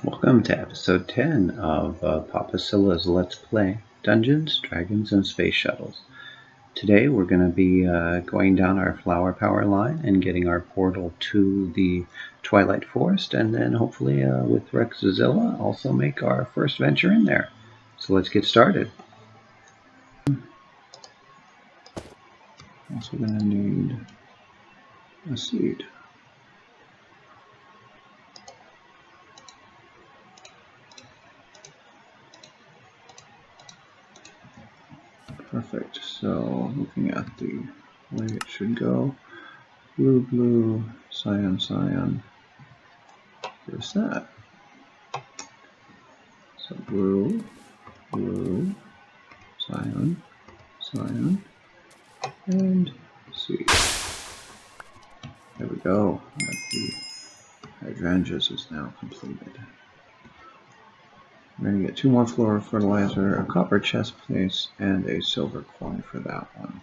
Welcome to episode 10 of PapaZilla's Let's Play Dungeons, Dragons, and Space Shuttles. Today we're going to be going down our flower power line and getting our portal to the Twilight Forest, and then hopefully with PapaZilla also make our first venture in there. So let's get started. Also going to need a seed. Perfect. So looking at the way it should go, blue, blue, cyan, cyan. Here's that. So blue, blue, cyan, cyan, and seed. There we go. The hydrangeas is now completed. We're going to get 2 more floral fertilizer, a copper chest plate, and a silver coin for that one.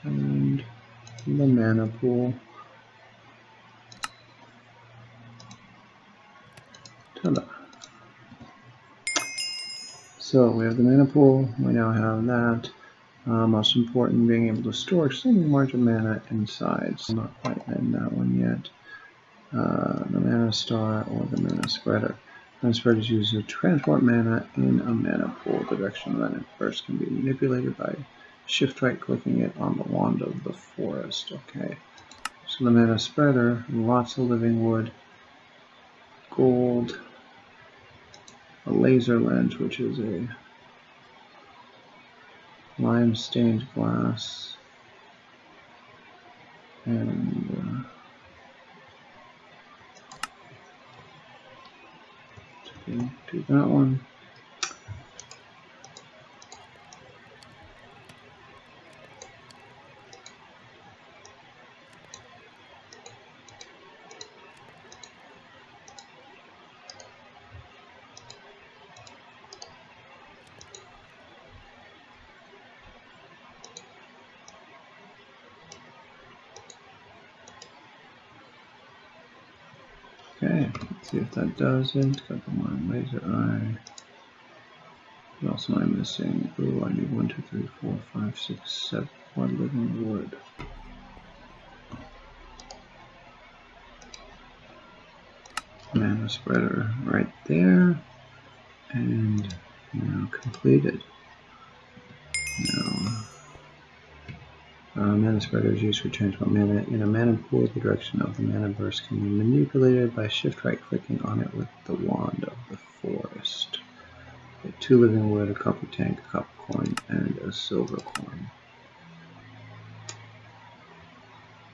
And the mana pool. Ta-da! So we have the mana pool, we now have that. Most important, being able to store some margin mana inside. So I'm not quite in that one yet. The mana star or the mana spreader. Mana spreader is used to transport mana in a mana pool. The direction of mana burst can be manipulated by shift right clicking it on the wand of the forest. Okay. So the mana spreader, lots of living wood, gold, a laser lens, which is a lime stained glass, and do that one. Okay, let's see if that does it. Got the one laser eye. What else am I missing? Ooh, I need 1, 2, 3, 4, 5, 6, 7 more living wood. Mana spreader right there. And now completed. Now, mana spreader is used for transport mana in a mana pool. The direction of the mana burst can be manipulated by shift right clicking on it with the wand of the forest. Get 2 living wood, a copper tank, a copper coin, and a silver coin.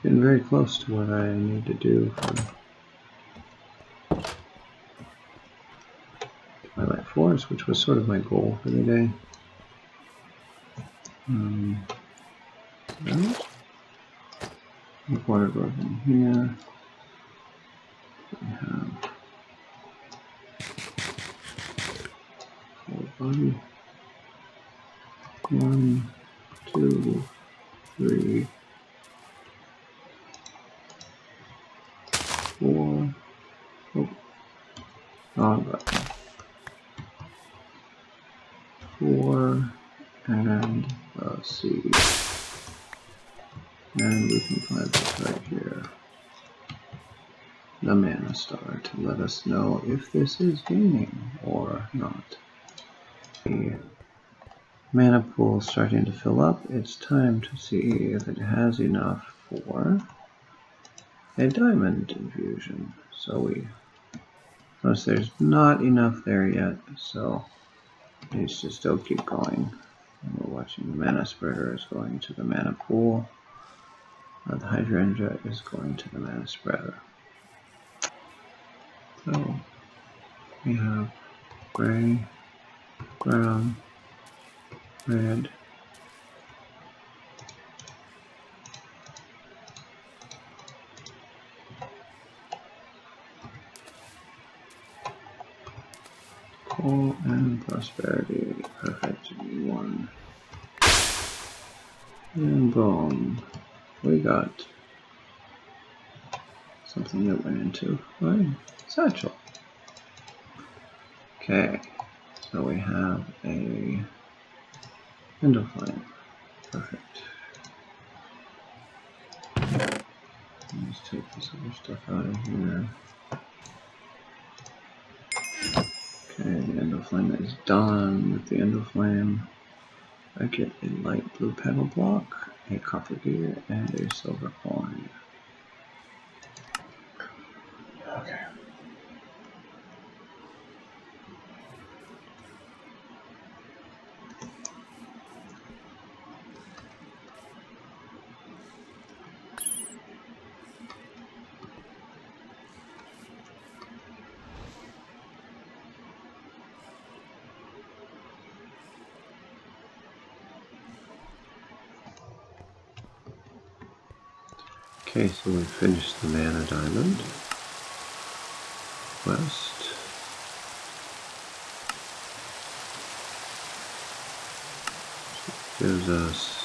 Getting very close to what I need to do for Twilight Forest, which was sort of my goal for the day. Water goes in here. We have full body. 1, 2, 3, 4. Oh, wrong button. 4, and let's see. And we can find this right here. The mana star to let us know if this is gaining or not. The mana pool is starting to fill up. It's time to see if it has enough for a diamond infusion. So we notice there's not enough there yet, so it needs to still keep going. And we're watching the mana spreader is going to the mana pool. The hydrangea is going to the mana spreader. So we have gray, brown, red, coal, and prosperity. Perfect. 1. And boom. we got something that went into my satchel. Okay, so we have a window flame. Perfect. Let's take this other stuff out of here. Okay, the endo flame is done. With the endo flame, I get a light blue pedal block, a copper gear, and a silver coin. Okay. Okay, so we finished the mana diamond quest. Gives us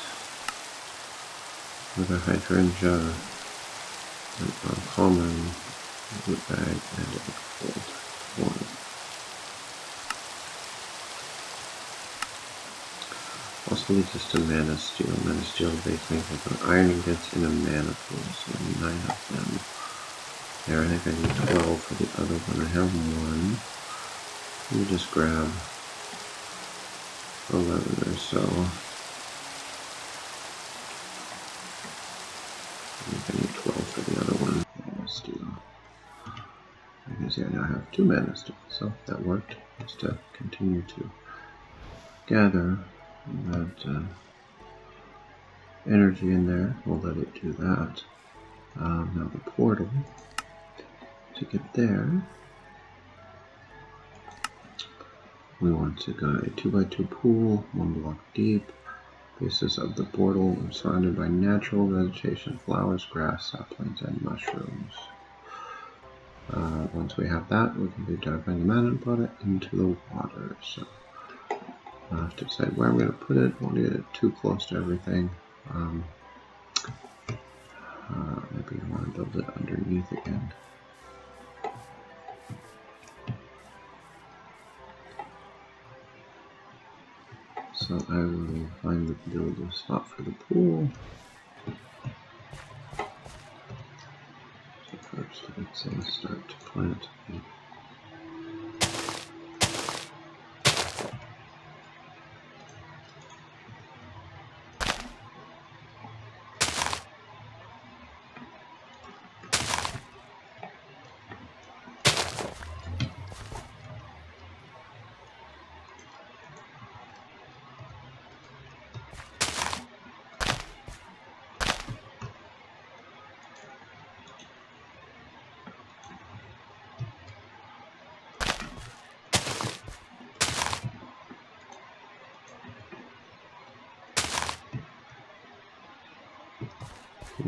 another hydrangea, an uncommon root bag, and a gold one. Also leads us to mana steel. Mana steel makes me think of iron ingots in a mana pool, so 9 of them. There, I think I need 12 for the other one. I have 1. Let me just grab 11 or so. I think I need 12 for the other one. Mana steel. I guess yeah, now I have 2 mana steel, so that worked. Just to continue to gather that energy in there. We'll let it do that. Now the portal, to get there, we want to go to a 2x2 pool, 1 block deep. Basis of the portal is surrounded by natural vegetation, flowers, grass, saplings, and mushrooms. Once we have that, we can be diving the mana and put it into the water. So I'll have to decide where I'm going to put it. I want to get it too close to everything. Maybe I want to build it underneath again. So I will build a spot for the pool. So first, let's say start to plant.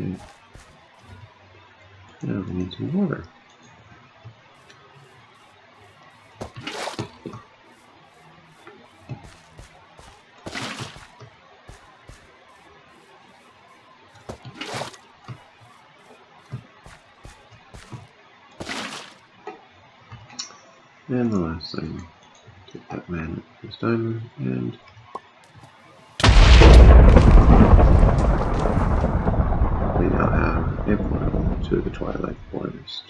Okay. Now we need some water. And the last thing, get that man this diamond, and we now have a portal to the Twilight Forest.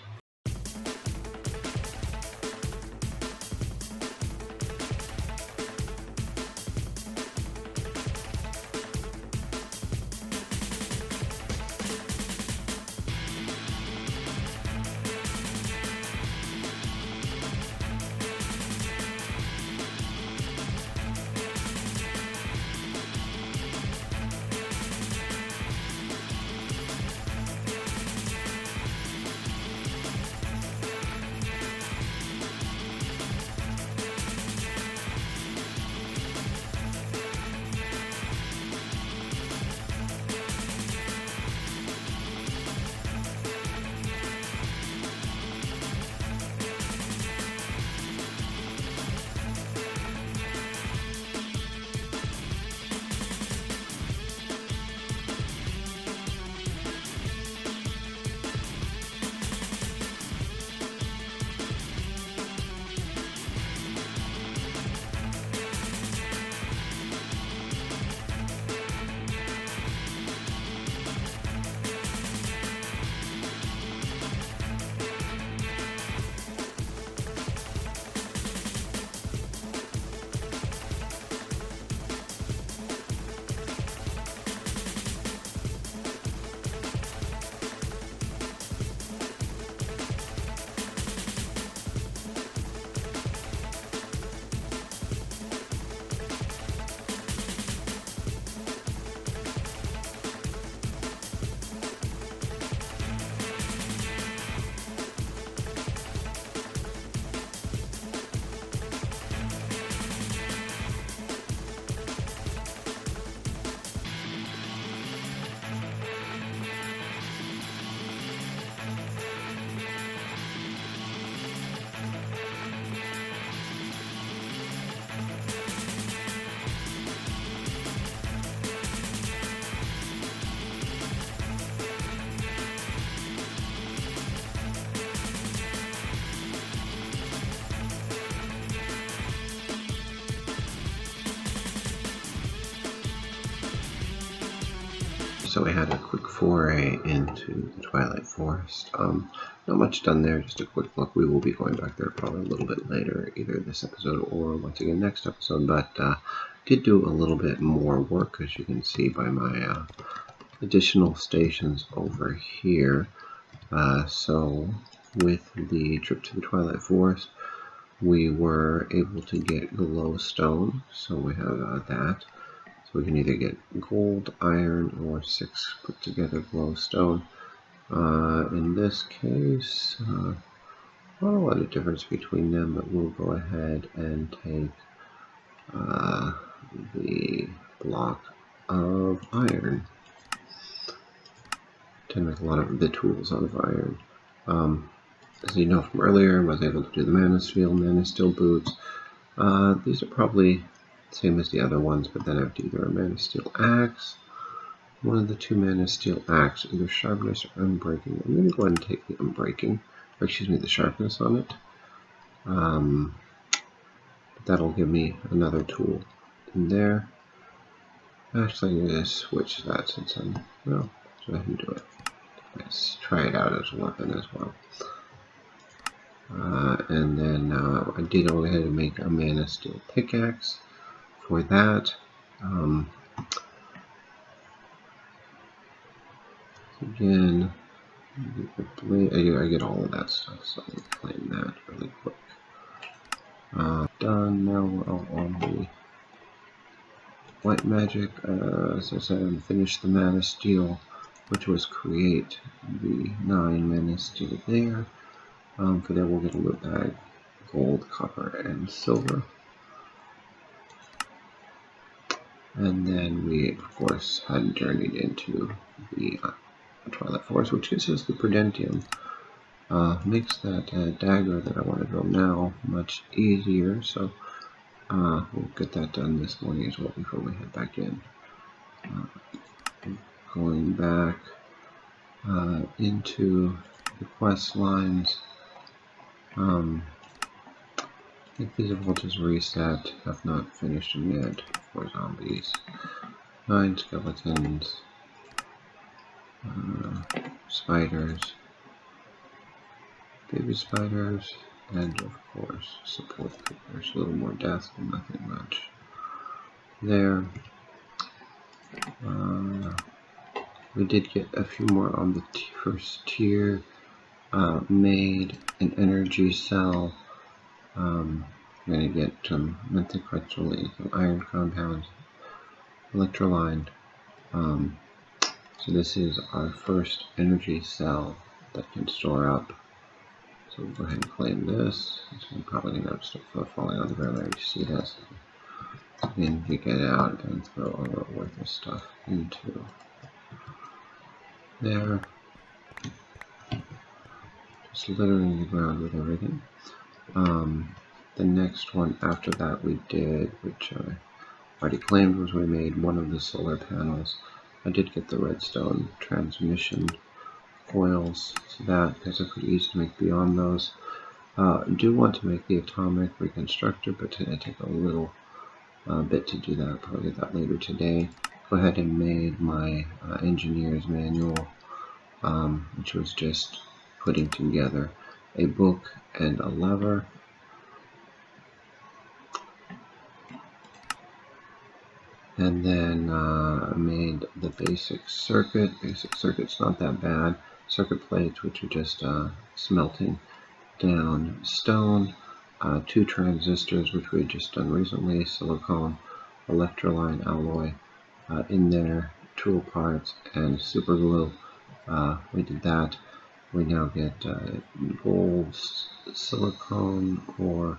So we had a quick foray into the Twilight Forest. Not much done there, just a quick look. We will be going back there probably a little bit later, either this episode or once again next episode, but did do a little bit more work, as you can see by my additional stations over here. So with the trip to the Twilight Forest, we were able to get glowstone, so we have that. So we can either get gold, iron, or 6 put together glowstone. In this case, not a lot of difference between them, but we'll go ahead and take the block of iron to make a lot of the tools out of iron. As you know from earlier, I was able to do the mana steel boots. These are probably the same as the other ones, but then I have to either a mana steel axe, one of the 2 mana steel axe, either sharpness or unbreaking. I'm going to go ahead and take the unbreaking, or excuse me, the sharpness on it. That'll give me another tool in there. Actually, I'm going to switch that since I'm, well, let's go ahead and do it. Let's try it out as a weapon as well. And then I did go ahead and make a mana steel pickaxe for that. Again, I get all of that stuff, so I'm playing that really quick. Done. Now we're all on the white magic. As I said, I'm finished the mana steel, which was create the 9 mana steel there. For that, we'll get a loot bag, gold, copper, and silver. And then we, of course, had journeyed into the Twilight Forest, which gives us the Prudentium. Makes that dagger that I want to build now much easier, so we'll get that done this morning as well before we head back in. Going back into the quest lines. I think these have all just reset. Have not finished them yet. 4 zombies, 9 skeletons, spiders, baby spiders, and of course support creepers. A little more death, but nothing much there. We did get a few more on the first tier. Made an energy cell. I'm going to get some menthic crystallite, some iron compounds, electrolyte. So this is our first energy cell that can store up. So we'll go ahead and claim this. I'm probably going to have stuff falling on the ground. I already see that. So then you get out and throw all our worthless stuff into there. Just littering the ground with everything. The next one after that we did, which I already claimed, was we made one of the solar panels. I did get the redstone transmission coils, so that because they're pretty easy to make beyond those. I do want to make the atomic reconstructor, but today I take a little bit to do that. I'll probably get that later today. Go ahead and made my engineer's manual, which was just putting together a book and a lever. And then I made the basic circuit. Basic circuit's not that bad. Circuit plates, which are just smelting down stone. 2 transistors, which we had just done recently. Silicone, electrolyte alloy in there. Tool parts and super glue. We did that. We now get gold silicone or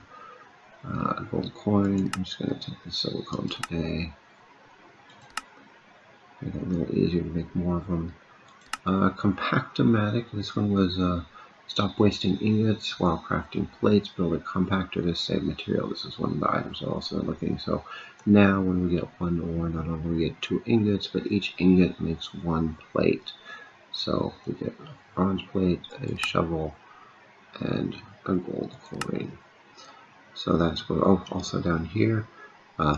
gold coin. I'm just going to take the silicone today. Make it a little easier to make more of them. Compactomatic. This one was stop wasting ingots while crafting plates. Build a compactor to save material. This is one of the items I'm also looking. So now when we get 1 ore, not only do we get 2 ingots, but each ingot makes 1 plate. So we get a bronze plate, a shovel, and a gold coin. So that's what. Oh, also down here.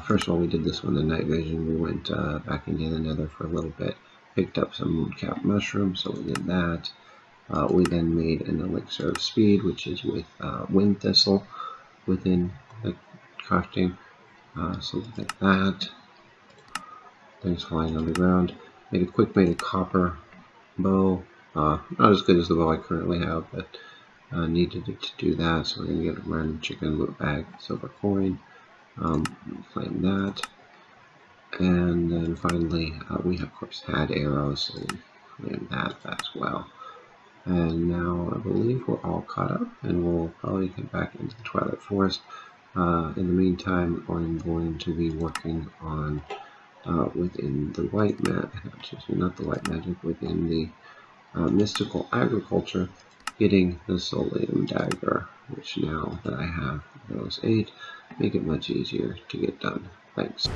First of all, we did this one in night vision. We went back into the nether for a little bit. picked up some mooncap mushrooms, so we did that. We then made an elixir of speed, which is with wind thistle within the crafting. So we did that. Things flying on the ground. Made a copper bow. Not as good as the bow I currently have, but needed it to do that. So we're going to get a random chicken, loot bag, silver coin. Flame that. And then finally, we of course had arrows, so we flamed that as well. And now I believe we're all caught up, and we'll probably get back into the Twilight Forest. In the meantime, I'm going to be working on within the white not the white magic, within the mystical agriculture, getting the Solium dagger, which now that I have those 8, make it much easier to get done. Thanks.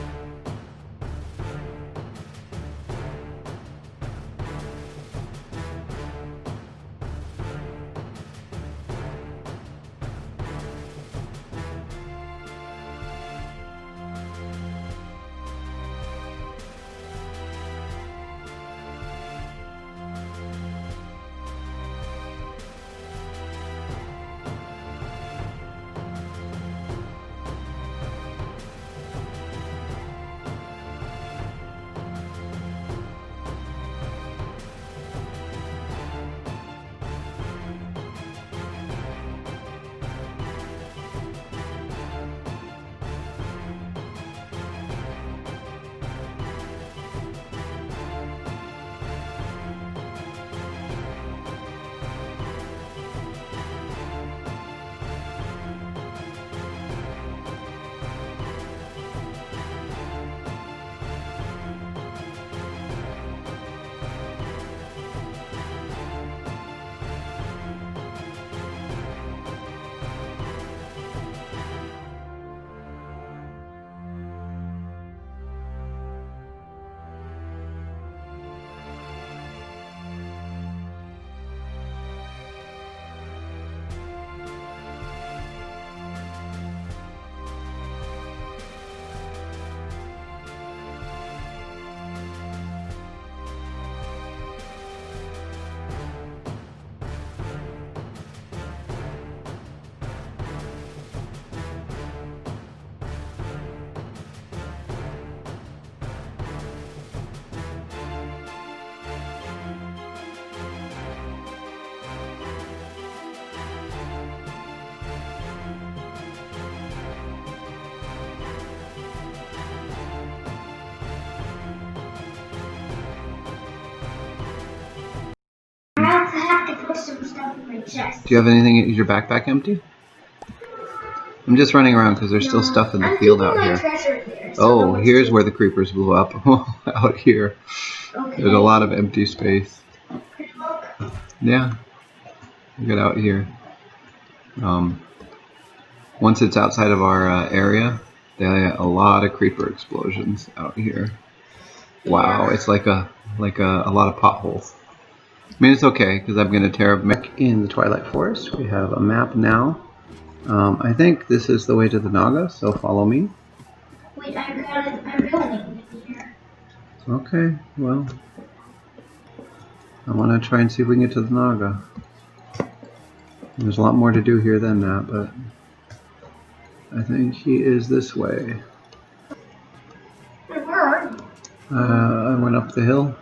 Some stuff in my chest. Do you have anything? Is your backpack empty? I'm just running around because there's still stuff in the field out here. There, so here's where the creepers blew up. Out here. Okay. There's a lot of empty space. Yeah. Get out here. Once it's outside of our area, there are a lot of creeper explosions out here. Wow, it's like a lot of potholes. I mean, it's okay, because I'm going to tear up back in the Twilight Forest. We have a map now. I think this is the way to the Naga, so follow me. Wait, I got it. I'm building it here. Okay, well, I want to try and see if we can get to the Naga. There's a lot more to do here than that, but I think he is this way. Where are you? I went up the hill.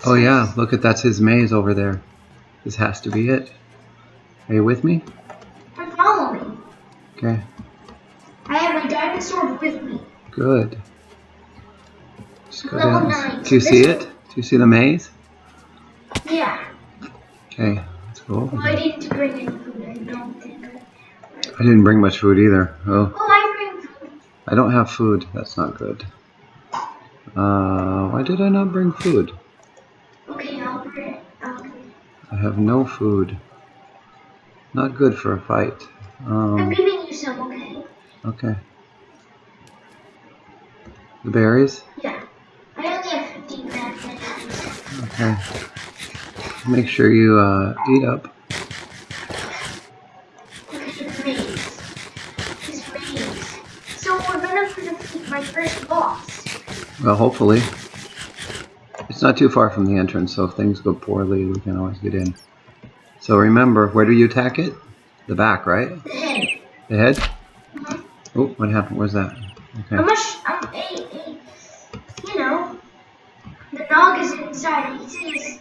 Oh yeah, look at that's his maze over there. This has to be it. Are you with me? I'm following. Okay. I have my diamond sword with me. Good. Just go Level down. 9. Do you see it? Do you see the maze? Yeah. Okay, let's go over Well, there. I didn't bring any food. I don't think. I didn't bring much food either. Oh, I bring food. I don't have food. That's not good. Why did I not bring food? Okay, I'll bring it. I have no food. Not good for a fight. I'm giving you some, okay? Okay. The berries? Yeah. I only have 15 minutes. Okay. Make sure you eat up. Okay, raise. Just raise. So we're gonna defeat my first boss. Well, hopefully. It's not too far from the entrance, so if things go poorly, we can always get in. So remember, where do you attack it? The back, right? The head. The head? Mm-hmm. Oh, what happened? Where's that? Okay. You know, the dog is inside. It says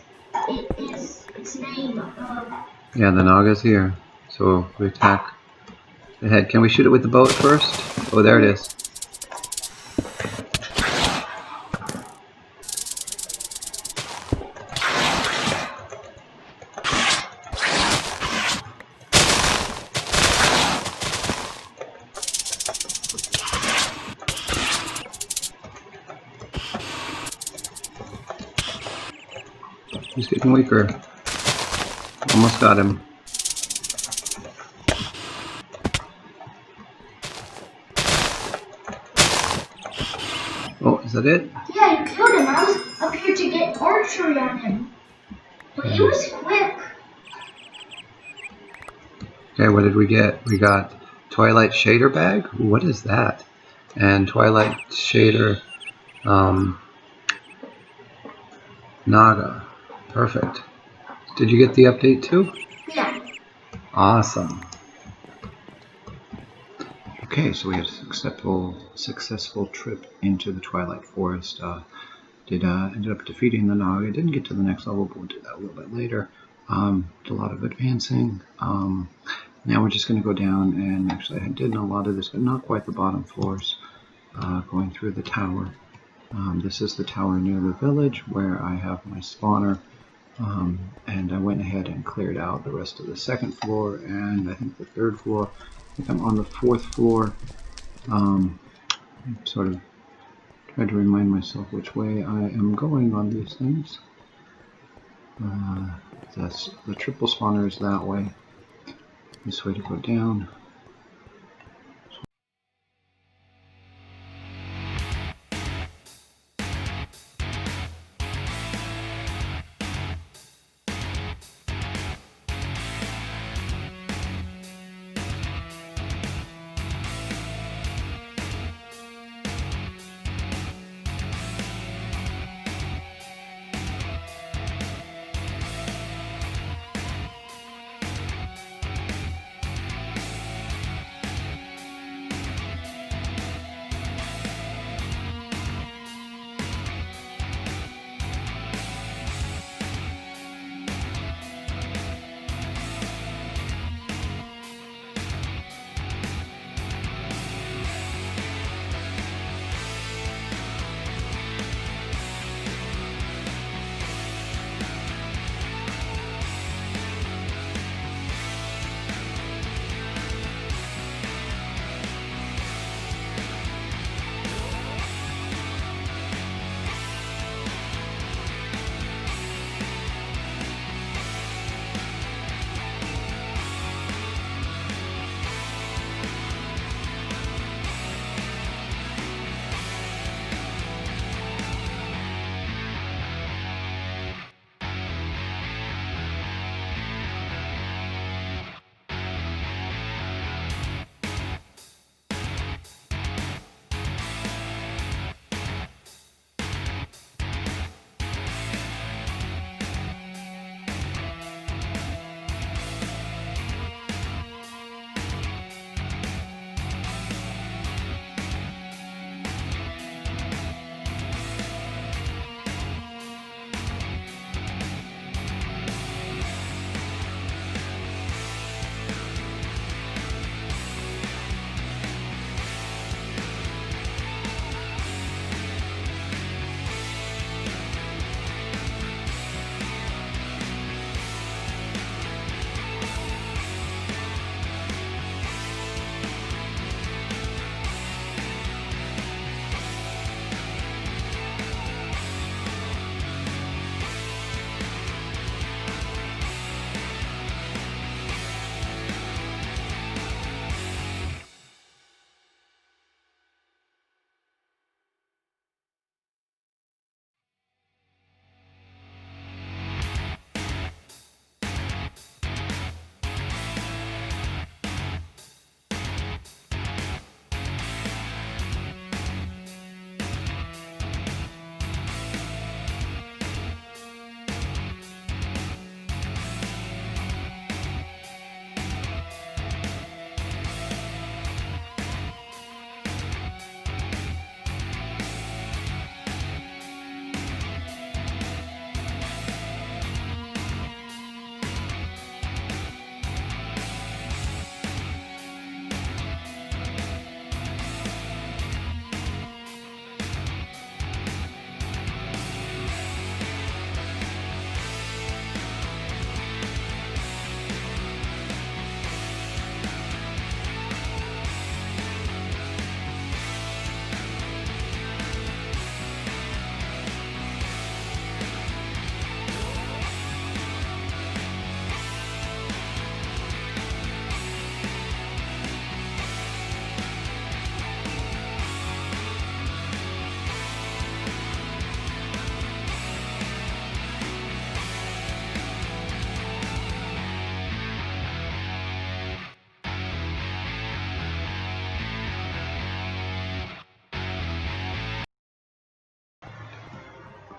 it is its name above. Yeah, the Naga's here. So we attack the head. Can we shoot it with the boat first? Oh, there it is. He's getting weaker. Almost got him. Oh, is that it? Yeah, you killed him. I was up here to get archery on him. But he was quick. Okay, what did we get? We got Twilight Shader Bag? Ooh, what is that? And Twilight Shader Naga. Perfect. Did you get the update too? Yeah. Awesome. Okay, so we had a successful trip into the Twilight Forest. Ended up defeating the Naga. Didn't get to the next level, but we'll do that a little bit later. Did a lot of advancing. Now we're just going to go down, and actually I did a lot of this, but not quite the bottom floors. Going through the tower. This is the tower near the village where I have my spawner. And I went ahead and cleared out the rest of the second floor and I think the third floor. I think I'm on the fourth floor. Sort of tried to remind myself which way I am going on these things. The triple spawner is that way. This way to go down.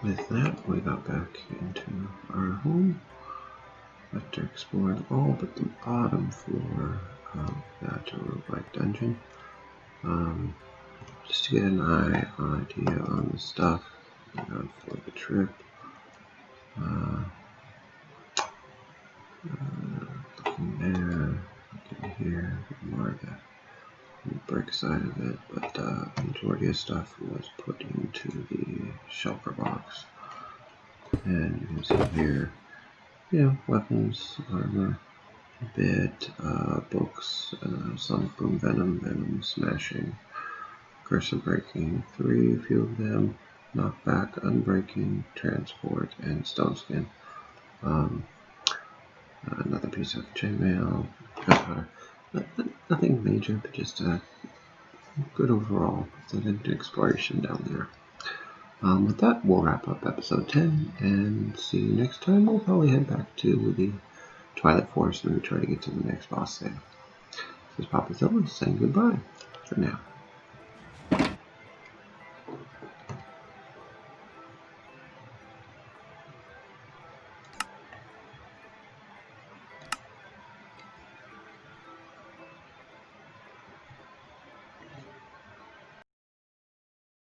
with that, we got back into our home after exploring all but the bottom floor of that roguelike dungeon. Just to get an idea on the stuff for the trip. Looking there, looking here, more of the brick side of it, but the majority of stuff was put into the shulker box. And you can see here, weapons, armor, a bit, books, sonic boom, venom smashing, cursor breaking, 3, a few of them, knockback, unbreaking, transport, and stone skin. Another piece of chainmail, gunpowder. Nothing major, but just good overall. It's a good exploration down there. With that, we'll wrap up episode 10 and see you next time. We'll probably head back to the Twilight Forest and maybe try to get to the next boss there. This is PapaZilla saying goodbye for now.